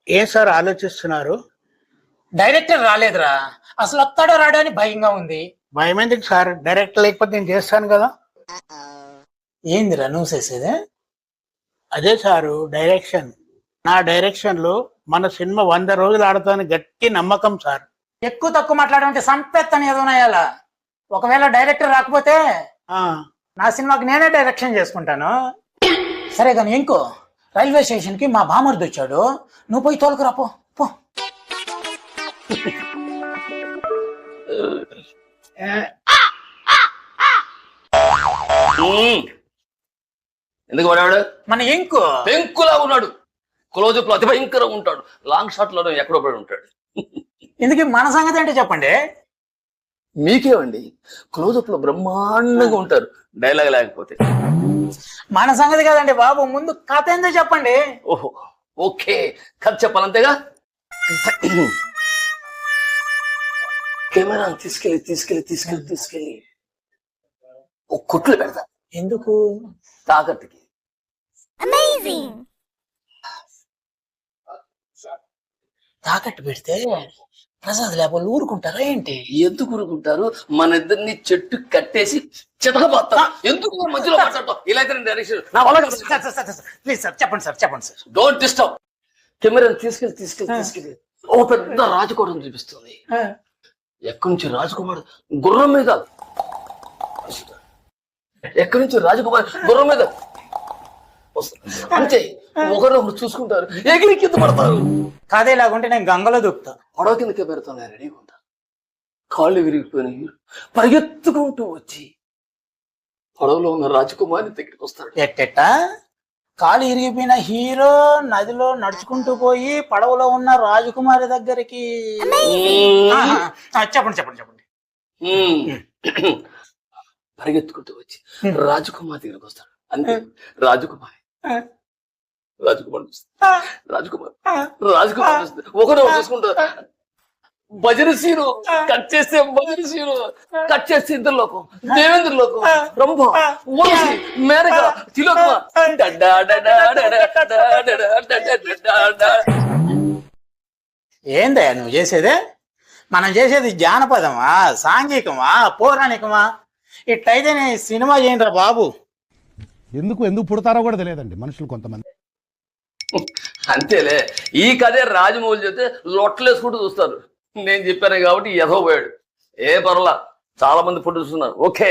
ఏం సార్ ఆలోచిస్తున్నారు? డైరెక్టర్ రాలేదురా, అసలు వస్తాడో రాడో అని భయంగా ఉంది. భయం ఎందుకు సార్? డైరెక్ట్ లేకపోతే నేను చేస్తాను కదా. ఏందిరా నువ్వు చేసేదే? అదే సారు డైరెక్షన్. నా డైరెక్షన్ లో మన సినిమా 100 రోజులు ఆడతానని గట్టి నమ్మకం సార్. ఎక్కువ తక్కువ మాట్లాడమంటే సంపెత్తని ఏదోనాయాల. ఒకవేళ డైరెక్టర్ రాకపోతే నా సినిమాకి నేనే డైరెక్షన్ చేసుకుంటాను. సరే కానీ ఇంకో రైల్వే స్టేషన్ కి మా బామర్ది వచ్చాడు, నువ్వు పోయి తోలుకురా పో. ఎందుకు పడాడు? మన ఇంకో పెంకులా ఉన్నాడు, క్లోజప్ లో అతి భయంకరంగా ఉంటాడు, లాంగ్ షాట్ లో ఎక్కడో పడి ఉంటాడు. ఎందుకు మన సంగతి అంటే చెప్పండి. మీకేమండి, క్లోజప్ లో బ్రహ్మాండంగా ఉంటారు డైలాగ్ లేకపోతే. మన సంగతి కదండి బాబు, ముందు కథ ఏందో చెప్పండి. ఓహో ఓకే, కథ చెప్పాలంతేగా. కెమెరా తీసుకెళ్ళి ఒక కుట్లు పెడతా. ఎందుకు? తాకట్టుకి. తాకట్టు పెడితే ప్రసాద్ లేకపోతే ఊరుకుంటారా ఏంటి? ఎందుకు ఊరుకుంటారు? మన ఇద్దరిని చెట్టు కట్టేసి చితకబోతా. ఎందుకు మధ్యలో మాట్లాడతాం? ఇలా అయితే డైరెక్షన్ ప్లీజ్ సార్ చెప్పండి సార్. Don't disturb. కెమెరాని తీసుకెళ్ళి ఓ పెద్ద రాజకోటం చూపిస్తుంది. ఎక్కడి నుంచి రాజకుమార్ గుర్రం మీద అంతే ఒకరు చూసుకుంటారు, ఎగిరి కింద పడతారు. కాదే లాగుంటే నేను గంగలో దూకుతా. పడవ కిందకే పెడతాను, రెడీగా ఉంటా. కాళ్ళు విరిగిపోయినాయి, పరిగెత్తుకుంటూ వచ్చి పడవలో ఉన్న రాజకుమారి దగ్గరికి వస్తాడు. ఎట్టెట్టా? కాలు ఇరిగిపోయిన హీరో నదిలో నడుచుకుంటూ పోయి పడవలో ఉన్న రాజకుమారి దగ్గరికి. చెప్పండి. పరిగెత్తుకుంటూ వచ్చి రాజకుమారి దగ్గరికి వస్తాడు. అంతే, రాజకుమారి ఒకరు చూసుకుంటారు. భజన సీను కట్ చేస్తే ఇంద్రలోకం, దేవేంద్రలోకం, రంభ, ఊర్వశి, మేనక, తిలోత్తమ. ఏందయ్యా నువ్వు చేసేదే? మనం చేసేది జానపదమా, సాంఘికమా, పౌరాణికమా? ఇట్లయితే నేను సినిమా చేయండిరా బాబు. ఎందుకు పుడతారో కూడా తెలియదండి మనుషులు కొంతమంది. అంతేలే, ఈ కథే రాజమౌళి చెప్తే లొట్టలేసుకుంటూ చూస్తారు. నేను చెప్పాను కాబట్టి ఎదవపోయాడు. ఏ పర్లా, చాలా మంది ఫోటో చూస్తున్నారు. ఓకే.